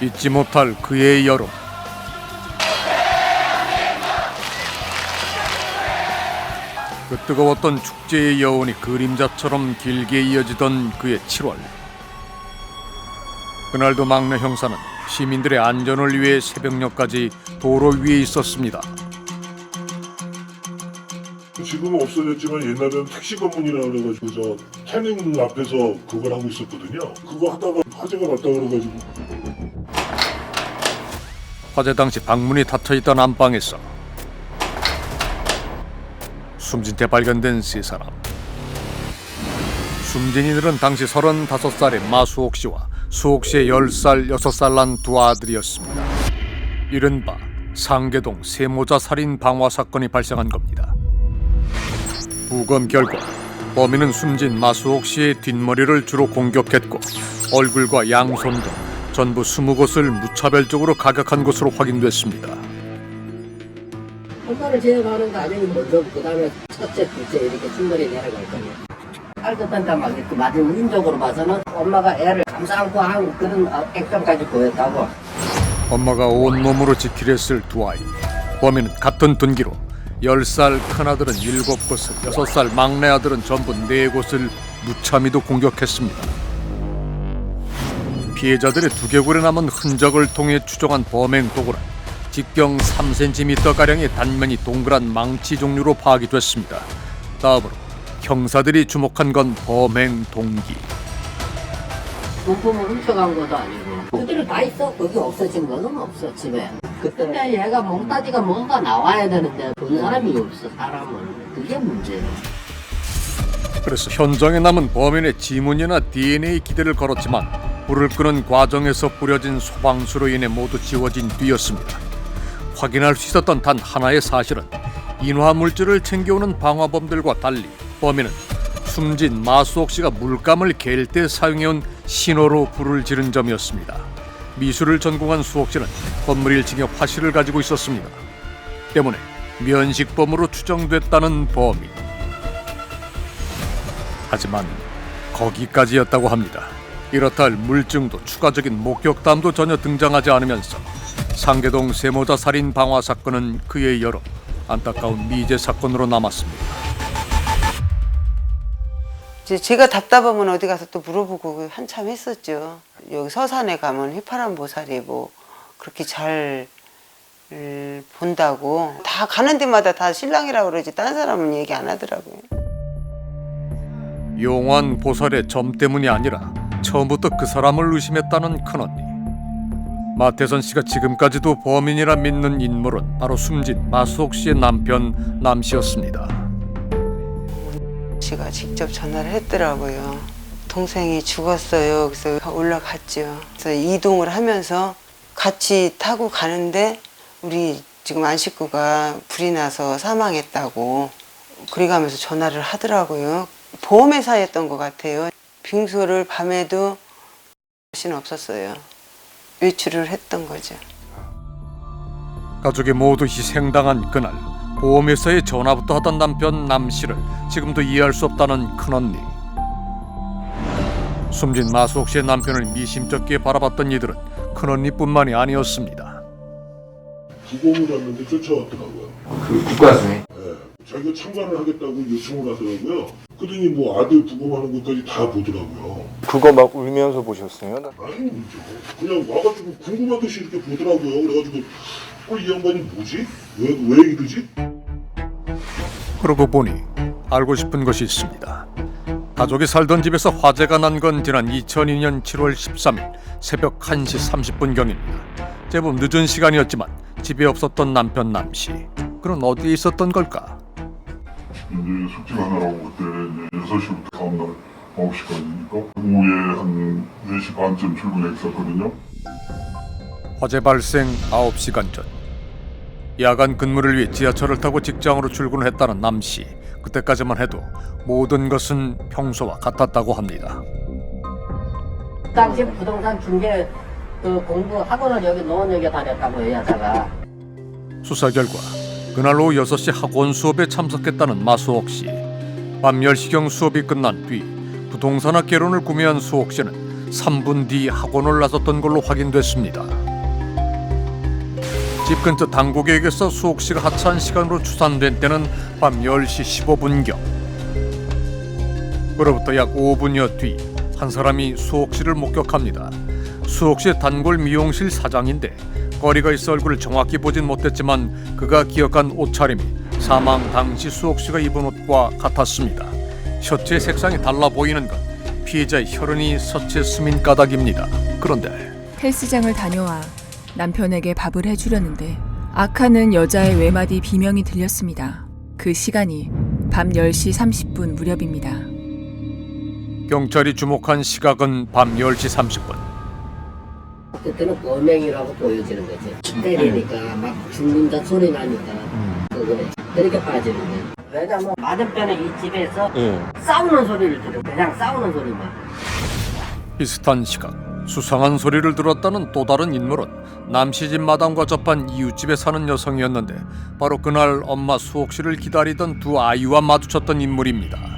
잊지 못할 그의 여름. 그 뜨거웠던 축제의 여운이 그림자처럼 길게 이어지던 그의 7월. 그날도 막내 형사는 시민들의 안전을 위해 새벽녘까지 도로 위에 있었습니다. 지금은 없어졌지만 옛날에는 택시 검문이라고 그래가지고 저 태닝 앞에서 그걸 하고 있었거든요. 그거 하다가 화재가 났다 그래가지고. 화재 당시 방문이 닫혀있던 안방에서 숨진 채 발견된 세 사람. 숨진 이들은 당시 35살의 마수옥 씨와 수옥 씨의 10살, 6살 난 두 아들이었습니다. 이른바 상계동 세모자 살인 방화 사건이 발생한 겁니다. 부검 결과 범인은 숨진 마수옥 씨의 뒷머리를 주로 공격했고 얼굴과 양손 등 전부 20곳을 무차별적으로 가격한 것으로 확인됐습니다. 엄마를 제어하는 과정이 먼저 그다음에 첫째, 둘째 이렇게 충분히 내려갈 거예요. 알듯한다 막 이렇게 맞은 운적으로 봐서는 엄마가 애를 감싸 안고 한 그런 액션까지 보였다고. 엄마가 온몸으로 지키려 했을 두 아이. 범인은 같은 둔기로 10살 큰아들은 7곳을, 6살 막내 아들은 전부 4곳을 무참히도 공격했습니다. 피해자들의 두개골에 남은 흔적을 통해 추정한 범행 도구는 직경 3cm가량의 단면이 동그란 망치 종류로 파악이 됐습니다. 다음으로 형사들이 주목한 건 범행 동기. 용품을 훔쳐간 것도 아니고 그대로 다 있어. 거기 없어진 거는 없어 집에. 그때 얘가 몽따지가 뭔가 나와야 되는데 본 사람이 없어. 사람은. 그게 문제예요. 그래서 현장에 남은 범인의 지문이나 DNA 기대를 걸었지만 불을 끄는 과정에서 뿌려진 소방수로 인해 모두 지워진 뒤였습니다. 확인할 수 있었던 단 하나의 사실은 인화물질을 챙겨오는 방화범들과 달리 범인은 숨진 마수옥 씨가 물감을 갤 때 사용해온 신호로 불을 지른 점이었습니다. 미술을 전공한 수옥 씨는 건물 1층에 화실을 가지고 있었습니다. 때문에 면식범으로 추정됐다는 범인. 하지만 거기까지였다고 합니다. 이렇다 할 물증도 추가적인 목격담도 전혀 등장하지 않으면서 상계동 세모자 살인 방화 사건은 그의 여름 안타까운 미제 사건으로 남았습니다. 제가 답답하면 어디 가서 또 물어보고 한참 했었죠. 여기 서산에 가면 휘파람 보살이 뭐 그렇게 잘 본다고. 다 가는 데마다 다 신랑이라고 그러지 딴 사람은 얘기 안 하더라고요. 용환 보살의 점 때문이 아니라 처음부터 그 사람을 의심했다는 큰언니. 마태선 씨가 지금까지도 범인이라 믿는 인물은 바로 숨진 마수옥 씨의 남편 남 씨였습니다. 씨가 직접 전화를 했더라고요. 동생이 죽었어요. 그래서 올라갔죠. 그래서 이동을 하면서 같이 타고 가는데 우리 지금 안 식구가 불이 나서 사망했다고 그래가면서 전화를 하더라고요. 보험회사였던 것 같아요. 빙소를 밤에도 씨는 없었어요. 외출을 했던 거죠. 가족이 모두 희생당한 그날 보험회사에 전화부터 하던 남편 남 씨를 지금도 이해할 수 없다는 큰언니. 숨진 마수옥 씨의 남편을 미심쩍게 바라봤던 이들은 큰언니뿐만이 아니었습니다. 부검을 왔는데 쫓아왔더라고요. 그 국가수에? 네. 자기가 참관을 하겠다고 요청을 하더라고요. 그러니 뭐 아들 부검하는 것까지 다 보더라고요. 그거 막 울면서 보셨어요? 아니 그냥 와가지고 궁금하듯이 이렇게 보더라고요. 그래가지고 이 양반이 뭐지? 왜 이러지? 그러고 보니 알고 싶은 것이 있습니다. 가족이 살던 집에서 화재가 난 건 지난 2002년 7월 13일 새벽 1시 30분경입니다. 제법 늦은 시간이었지만 집에 없었던 남편 남 씨. 그는 어디에 있었던 걸까? 이제 숙직하느라고 그때 이제 6시부터 다음날 9시까지니까 오후에 한 4시 반쯤 출근했었거든요. 화재 발생 9시간 전. 야간 근무를 위해 지하철을 타고 직장으로 출근을 했다는 남 씨. 그때까지만 해도 모든 것은 평소와 같았다고 합니다. 당시 부동산 중개 그 공부 학원을 여기 노원역에 다녔다고 이 여자가. 수사 결과 그날 오후 6시 학원 수업에 참석했다는 마수옥 씨. 밤 10시경 수업이 끝난 뒤 부동산학개론을 구매한 수옥 씨는 3분 뒤 학원을 나섰던 걸로 확인됐습니다. 집 근처 당구객에서 수옥 씨가 하차한 시간으로 추산된 때는 밤 10시 15분경. 그로부터 약 5분여 뒤 한 사람이 수옥 씨를 목격합니다. 수옥 씨의 단골 미용실 사장인데 거리가 있어 얼굴을 정확히 보진 못했지만 그가 기억한 옷차림이 사망 당시 수옥 씨가 입은 옷과 같았습니다. 셔츠의 색상이 달라 보이는 건 피해자의 혈흔이 셔츠에 스민 까닭입니다. 그런데 헬스장을 다녀와 남편에게 밥을 해주려는데 아카는 여자의 외마디 비명이 들렸습니다. 그 시간이 밤 10시 30분 무렵입니다. 경찰이 주목한 시각은 밤 10시 30분. 그때는 범행이라고 보여지는 거지. 때리니까 막 죽는다 소리 나니까 그거에 그렇게 빠지는 거야. 왜냐면 맞은편에 이 집에서 싸우는 소리를 들어. 그냥 싸우는 소리만. 비슷한 시각 수상한 소리를 들었다는 또 다른 인물은 남씨 집 마당과 접한 이웃집에 사는 여성이었는데 바로 그날 엄마 수옥 씨를 기다리던 두 아이와 마주쳤던 인물입니다.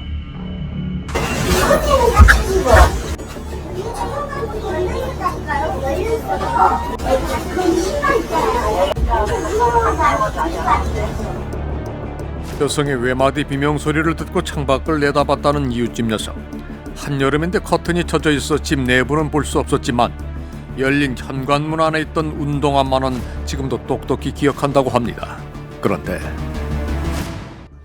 여성의 외마디 비명 소리를 듣고 창밖을 내다봤다는 이웃집 여성. 한여름인데 커튼이 쳐져 있어 집 내부는 볼 수 없었지만 열린 현관문 안에 있던 운동화만은 지금도 똑똑히 기억한다고 합니다. 그런데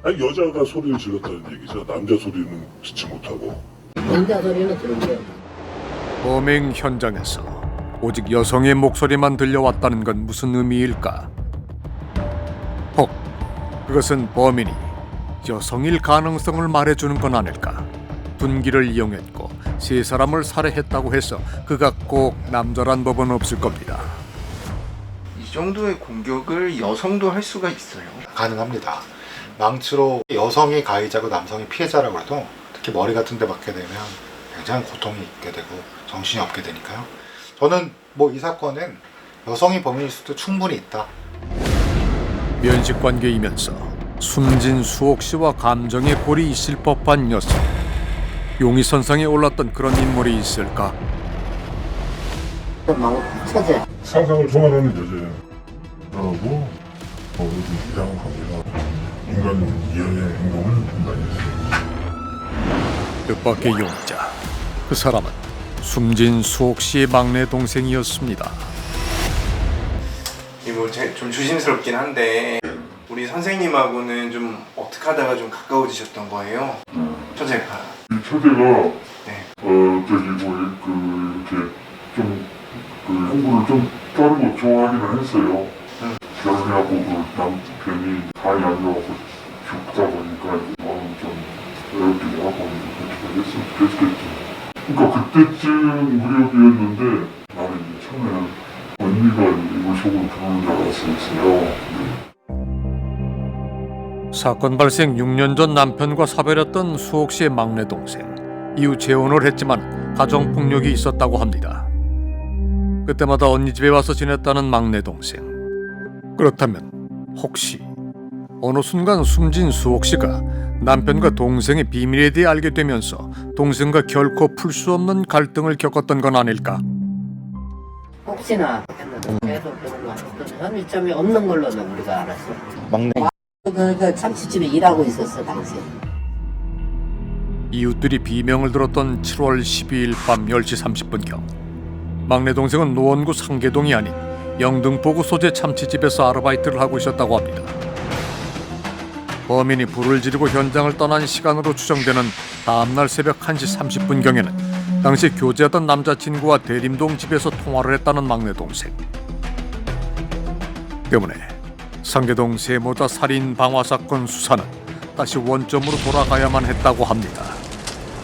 아니, 여자가 소리를 질렀다는 얘기죠. 남자 소리는 듣지 못하고. 남자 소리는 들은 게 범행 현장에서 오직 여성의 목소리만 들려왔다는 건 무슨 의미일까? 혹 그것은 범인이 여성일 가능성을 말해주는 건 아닐까? 둔기를 이용했고 세 사람을 살해했다고 해서 그가 꼭 남자란 법은 없을 겁니다. 이 정도의 공격을 여성도 할 수가 있어요. 가능합니다. 망치로 여성이 가해자고 남성이 피해자라고 해도 특히 머리 같은 데 맞게 되면 굉장히 고통이 있게 되고 정신이 없게 되니까요. 저는 이 사건은 여성이 범인일 수도 충분히 있다. 면식 관계이면서 숨진 수옥 씨와 감정의 골이 있을 법한 여성. 용의선상에 올랐던 그런 인물이 있을까? 막 처제. 상상을 초월하는 여자라고 요즘 이상한 관계가 인간 이하의 행동을 판단했어요. 뜻밖의 용의자. 그 사람은 숨진 수옥 씨의 막내 동생이었습니다. 이거 좀 조심스럽긴 한데 우리 선생님하고는 좀 어떻게 하다가 좀 가까워지셨던 거예요? 처제가. 이 처제가 네. 이렇게 좀 공부를 좀 다른 거 좋아하기는 했어요. 결혼하고 그 남편이 다리 안 좋아서 죽다 보니까 마음 좀 어렵기도 하고 그렇게 됐겠죠. 그러니까 그때쯤 무렵이었는데 나는 이제 처음에는 언니가 이걸 속으로 들어오는 줄 알았어요. 사건 발생 6년 전 남편과 사별했던 수옥 씨의 막내 동생. 이후 재혼을 했지만 가정폭력이 있었다고 합니다. 그때마다 언니 집에 와서 지냈다는 막내 동생. 그렇다면 혹시 어느 순간 숨진 수옥 씨가 남편과 동생의 비밀에 대해 알게 되면서 동생과 결코 풀 수 없는 갈등을 겪었던 건 아닐까? 혹시나 계속 어떤 현일점이 없는 걸로는 우리가 알았어. 막내. 그 참치집에 일하고 있었어 당시. 이웃들이 비명을 들었던 7월 12일 밤 10시 30분경 막내 동생은 노원구 상계동이 아닌 영등포구 소재 참치집에서 아르바이트를 하고 있었다고 합니다. 범인이 불을 지르고 현장을 떠난 시간으로 추정되는 다음날 새벽 1시 30분경에는 당시 교제하던 남자친구와 대림동 집에서 통화를 했다는 막내 동생. 때문에 상계동 세모자 살인 방화 사건 수사는 다시 원점으로 돌아가야만 했다고 합니다.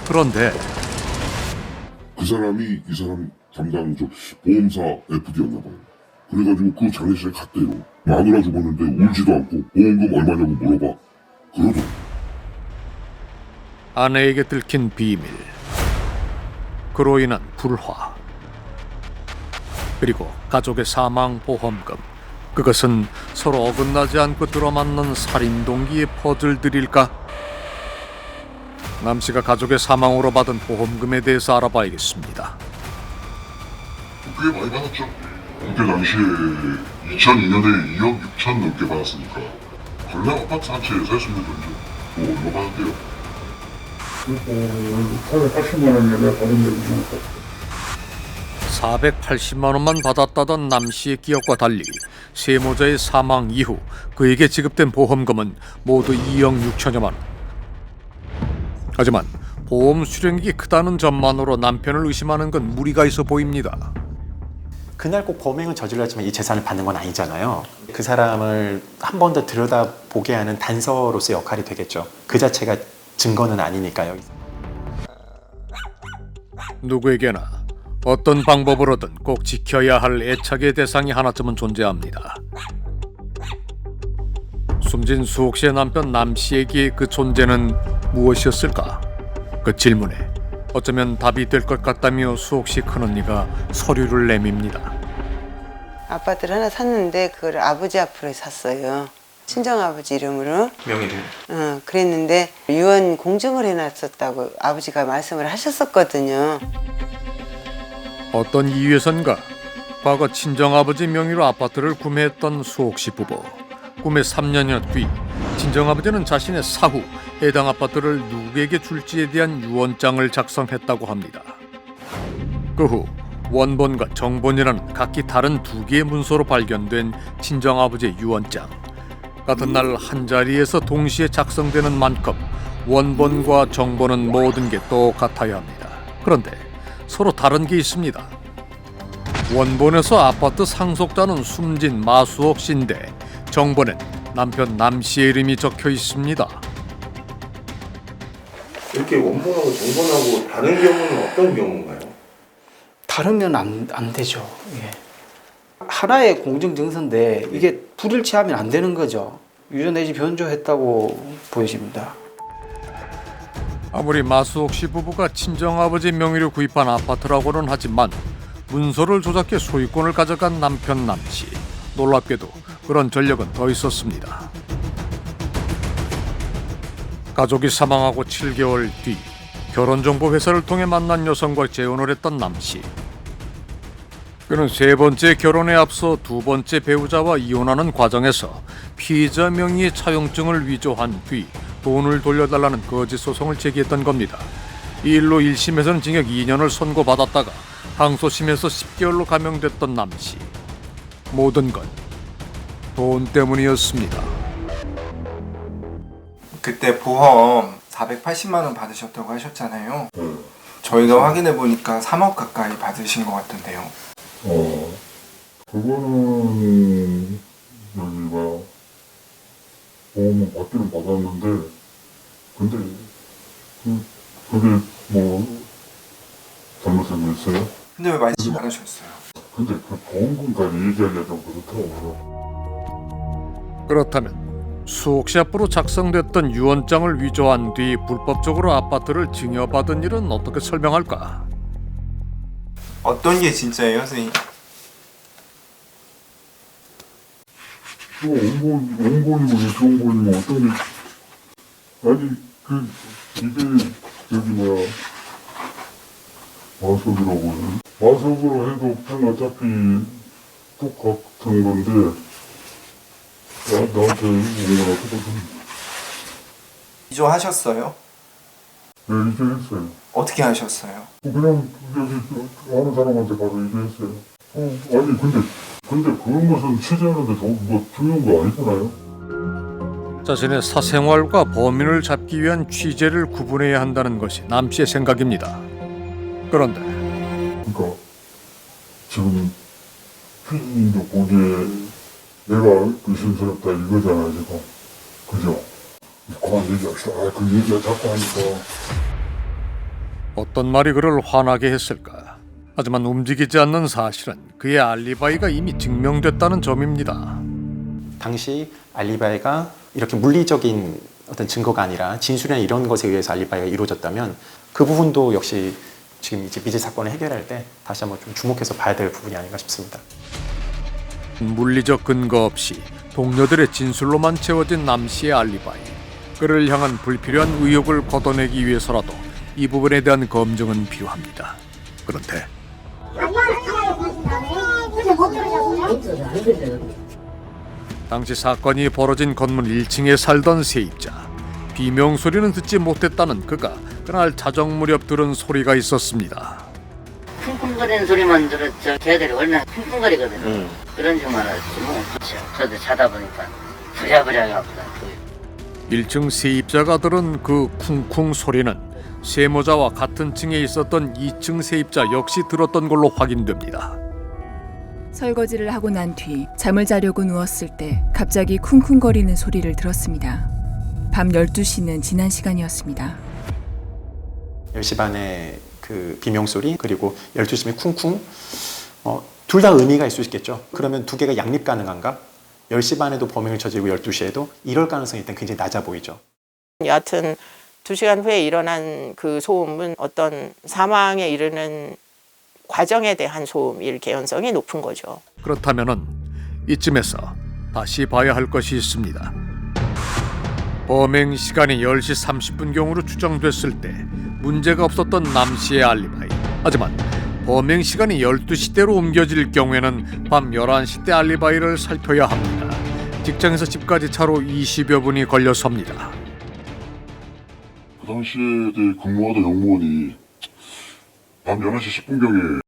그런데 그 사람이 이 사람 담당 보험사 FD였나 봐요. 그래가지고 그 장례식에 갔대요. 마누라 죽었는데 울지도 않고 보험금 얼마냐고 물어봐. 그러죠. 아내에게 들킨 비밀, 그로 인한 불화, 그리고 가족의 사망 보험금. 그것은 서로 어긋나지 않고 들어맞는 살인 동기의 퍼즐들일까? 남씨가 가족의 사망으로 받은 보험금에 대해서 알아봐야겠습니다. 꽤 많이 받았죠. 그때 당시에 2002년에 2억 6천 넘게 받았으니까 관람 아파트 한 채 살 수 있는 돈이죠. 뭐 얼마 받았대요? 480만 원이나 받은 적이 있고 480만 원만 받았다던 남 씨의 기억과 달리 세모자의 사망 이후 그에게 지급된 보험금은 모두 2억 6천여만 원. 하지만 보험 수령액이 크다는 점만으로 남편을 의심하는 건 무리가 있어 보입니다. 그날 꼭 범행을 저질렀지만 이 재산을 받는 건 아니잖아요. 그 사람을 한 번 더 들여다보게 하는 단서로서의 역할이 되겠죠. 그 자체가 증거는 아니니까요. 누구에게나 어떤 방법으로든 꼭 지켜야 할 애착의 대상이 하나쯤은 존재합니다. 숨진 수옥 씨의 남편 남 씨에게 그 존재는 무엇이었을까? 그 질문에 어쩌면 답이 될 것 같다며 수옥 씨 큰언니가 서류를 내밉니다. 아파트를 하나 샀는데 그걸 아버지 앞으로 샀어요. 친정아버지 이름으로. 명의를. 그랬는데 유언 공증을 해놨었다고 아버지가 말씀을 하셨었거든요. 어떤 이유에선가 과거 친정아버지 명의로 아파트를 구매했던 수옥 씨 부부. 구매 3년여 뒤 친정아버지는 자신의 사후 해당 아파트를 누구에게 줄지에 대한 유언장을 작성했다고 합니다. 그 후 원본과 정본이라는 각기 다른 두 개의 문서로 발견된 친정아버지의 유언장. 같은 날 한자리에서 동시에 작성되는 만큼 원본과 정본은 모든 게 똑같아야 합니다. 그런데 서로 다른 게 있습니다. 원본에서 아파트 상속자는 숨진 마수옥 씨인데 정본엔 남편 남 씨의 이름이 적혀 있습니다. 이렇게 원본하고 정본하고 다른 경우는 어떤 경우인가요? 다르면 안 되죠. 예. 하나의 공증증서인데 이게 불일치하면 안 되는 거죠. 유전 내지 변조했다고 보여집니다. 아무리 마수옥 씨 부부가 친정아버지 명의로 구입한 아파트라고는 하지만 문서를 조작해 소유권을 가져간 남편 남 씨. 놀랍게도 그런 전력은 더 있었습니다. 가족이 사망하고 7개월 뒤 결혼정보회사를 통해 만난 여성과 재혼을 했던 남 씨. 그는 세 번째 결혼에 앞서 두 번째 배우자와 이혼하는 과정에서 피해자 명의의 차용증을 위조한 뒤 돈을 돌려달라는 거짓 소송을 제기했던 겁니다. 이 일로 1심에서는 징역 2년을 선고받았다가 항소심에서 10개월로 감형됐던 남 씨. 모든 건 돈 때문이었습니다. 그때 보험 480만 원 받으셨다고 하셨잖아요. 저희가 확인해 보니까 3억 가까이 받으신 것 같던데요. 그거는 여기가 보험은 받기는 받았는데 근데 그게 뭐 잘못된 거 있어요? 근데 왜 말씀 안 하셨어요? 근데 그 보험금까지 얘기하기가 좀 그렇더라고요. 그렇다면 수옥 씨 앞으로 작성됐던 유언장을 위조한 뒤 불법적으로 아파트를 증여받은 일은 어떻게 설명할까? 어떤 게 진짜예요, 선생님? 원본이고 유통본이고 어떤 게 아니 이게 저기 뭐야 마석이라고 해. 마석으로 해도 편 어차피 똑같은 건데 나한테 뭔가 똑같은 위조하셨어요? 네 이제했어요. 어떻게 하셨어요? 그냥 여기 아는 사람한테 가서 얘기했어요. 아니 근데 그런 것은 취재하는데 뭐 중요한 거 아니잖아요. 자신의 사생활과 범인을 잡기 위한 취재를 구분해야 한다는 것이 남 씨의 생각입니다. 그런데 그러니까 지금 피디님도 보기에 내가 의심스럽다 이거잖아 지금. 그죠? 그만 얘기합시다. 그 얘기가 자꾸 하니까. 어떤 말이 그를 화나게 했을까? 하지만 움직이지 않는 사실은 그의 알리바이가 이미 증명됐다는 점입니다. 당시 알리바이가 이렇게 물리적인 어떤 증거가 아니라 진술이나 이런 것에 의해서 알리바이가 이루어졌다면 그 부분도 역시 지금 이제 미제 사건을 해결할 때 다시 한번 좀 주목해서 봐야 될 부분이 아닌가 싶습니다. 물리적 근거 없이 동료들의 진술로만 채워진 남 씨의 알리바이. 그를 향한 불필요한 의혹을 걷어내기 위해서라도 이 부분에 대한 검증은 필요합니다. 그런데 안 들려요. 당시 사건이 벌어진 건물 1층에 살던 세입자. 비명 소리는 듣지 못했다는 그가 그날 자정 무렵 들은 소리가 있었습니다. 쿵쿵거리는 소리만 들었죠. 걔들이 얼마나 쿵쿵거리거든요. 그런 줄만 알았지 뭐. 저도 자다 보니까 부랴부랴 아프다. 1층 세입자가 들은 그 쿵쿵 소리는 세모자와 같은 층에 있었던 2층 세입자 역시 들었던 걸로 확인됩니다. 설거지를 하고 난 뒤 잠을 자려고 누웠을 때 갑자기 쿵쿵거리는 소리를 들었습니다. 밤 12시는 지난 시간이었습니다. 10시 반에 그 비명소리 그리고 12시면 쿵쿵 둘 다 의미가 있을 수 있겠죠. 그러면 두 개가 양립 가능한가? 10시 반에도 범행을 저지르고 12시에도 이럴 가능성이 일단 굉장히 낮아 보이죠. 여하튼 2시간 후에 일어난 그 소음은 어떤 사망에 이르는 과정에 대한 소음일 개연성이 높은 거죠. 그렇다면은 이쯤에서 다시 봐야 할 것이 있습니다. 범행 시간이 10시 30분경으로 추정됐을 때 문제가 없었던 남 씨의 알리바이. 하지만 범행 시간이 12시대로 옮겨질 경우에는 밤 11시대 알리바이를 살펴야 합니다. 직장에서 집까지 차로 20여 분이 걸려섭니다. 그 당시에 근무하던 영무원이 밤 11시 10분경에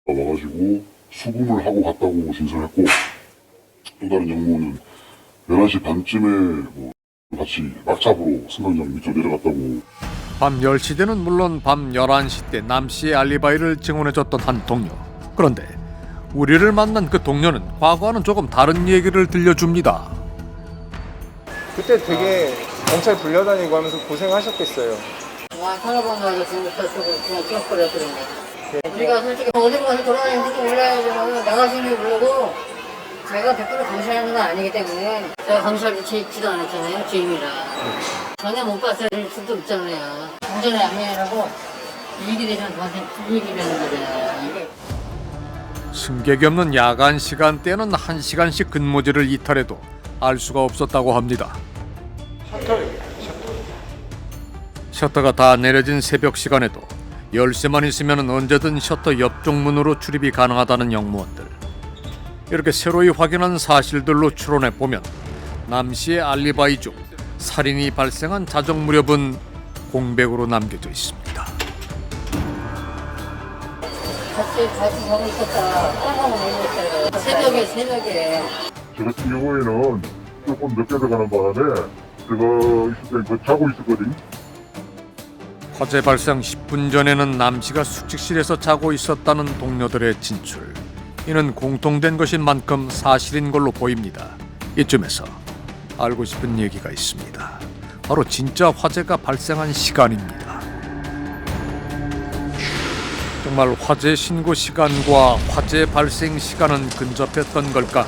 와가지고 수금을 하고 갔다고 진술했고, 또 다른 영무원은 11시 반쯤에 같이 막차부로 승강장 밑으로 내려갔다고. 밤 10시대는 물론 밤 11시 때 남 씨의 알리바이를 증언해줬던 한 동료. 그런데 우리를 만난 그 동료는 과거와는 조금 다른 얘기를 들려줍니다. 그때 되게 경찰 불려다니고 하면서 고생하셨겠어요. 와, 살아보면서 중국사 쓰고 그냥 뛰어버렸거든요. 우리가 솔직히 어디로 가서 돌아다니는지도 몰라야지만 나가시는 게 모르고 제가 100% 감시하는 건 아니기 때문에 제가 감시할 때 있지도 않았잖아요, 주임이라. 전혀 못 봤을 수도 있잖아요. 공전의 양면이라고 이익이 되면 저한테 불이익이 되는 거잖아요. 이게. 승객이 없는 야간 시간대에는 1시간씩 근무제를 이탈해도 알 수가 없었다고 합니다. 셔터가 다 내려진 새벽 시간에도 열쇠만 있으면 언제든 셔터 옆쪽 문으로 출입이 가능하다는 영무원들. 이렇게 새로이 확인한 사실들로 추론해 보면 남 씨의 알리바이 중 살인이 발생한 자정 무렵은 공백으로 남겨져 있습니다. 같이 자고 있었다. 하나만 얘기했어요. 새벽에. 저 같은 경우에는 조금 늦게 들어가는 바람에 제가 있을 때 자고 있었거든요. 화재 발생 10분 전에는 남 씨가 숙직실에서 자고 있었다는 동료들의 진술. 이는 공통된 것인 만큼 사실인 걸로 보입니다. 이쯤에서 알고 싶은 얘기가 있습니다. 바로 진짜 화재가 발생한 시간입니다. 정말 화재 신고 시간과 화재 발생 시간은 근접했던 걸까?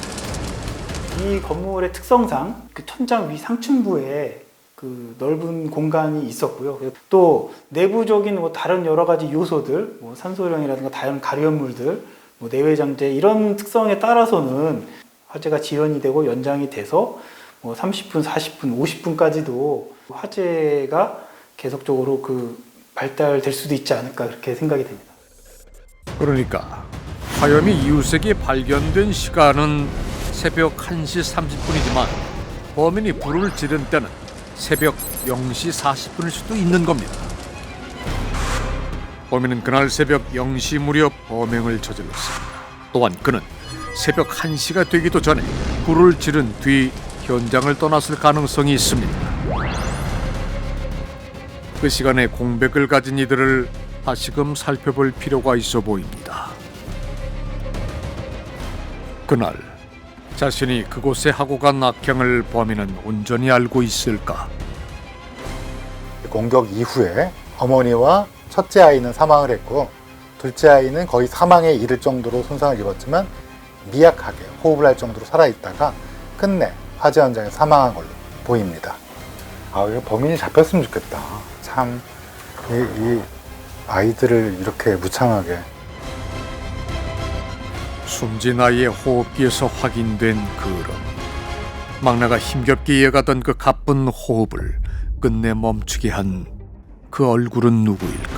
이 건물의 특성상 그 천장 위 상층부에 그 넓은 공간이 있었고요. 또 내부적인 다른 여러 가지 요소들, 산소량이라든가 다른 가려물들, 내외장재 이런 특성에 따라서는 화재가 지연이 되고 연장이 돼서 30분, 40분, 50분까지도 화재가 계속적으로 발달될 수도 있지 않을까 그렇게 생각이 됩니다. 그러니까 화염이 이웃에게 발견된 시간은 새벽 1시 30분이지만 범인이 불을 지른 때는 새벽 0시 40분일 수도 있는 겁니다. 범인은 그날 새벽 0시 무렵 범행을 저질렀습니다. 또한 그는 새벽 1시가 되기도 전에 불을 지른 뒤 현장을 떠났을 가능성이 있습니다. 그 시간에 공백을 가진 이들을 다시금 살펴볼 필요가 있어 보입니다. 그날 자신이 그곳에 하고 간 악행을 범인은 온전히 알고 있을까? 공격 이후에 어머니와 첫째 아이는 사망을 했고 둘째 아이는 거의 사망에 이를 정도로 손상을 입었지만 미약하게 호흡을 할 정도로 살아있다가 끝내 화재 현장에 사망한 걸로 보입니다. 이거 범인이 잡혔으면 좋겠다. 참, 이 아이들을 이렇게 무참하게. 숨진 아이의 호흡기에서 확인된 그름. 막내가 힘겹게 이어가던 그 가쁜 호흡을 끝내 멈추게 한 그 얼굴은 누구일까?